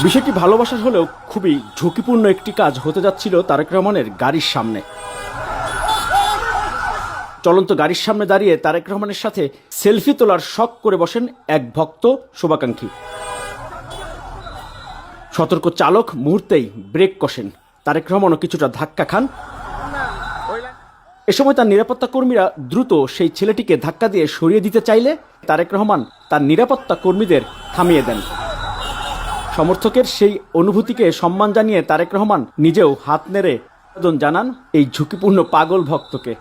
বিষয়টি ভালোবাসার হলেও খুবই ঝুঁকিপূর্ণ একটি কাজ হতে যাচ্ছিল তারেক রহমানের গাড়ির সামনে। চলন্ত গাড়ির সামনে দাঁড়িয়ে তারেক রহমানের সাথে সেলফি তোলার শখ করে বসেন এক ভক্ত শুভাকাঙ্ক্ষী। সতর্ক চালক মুহূর্তেই ব্রেক কষেন, তারেক রহমানও কিছুটা ধাক্কা খান। এ সময় তার নিরাপত্তা কর্মীরা দ্রুত সেই ছেলেটিকে ধাক্কা দিয়ে সরিয়ে দিতে চাইলে তারেক রহমান তার নিরাপত্তা কর্মীদের থামিয়ে দেন। সমর্থকের সেই অনুভূতিকে সম্মান জানিয়ে তারেক রহমান নিজেও হাত নেড়ে অভিনন্দন জানান এই ঝুঁকিপূর্ণ পাগল ভক্তকে।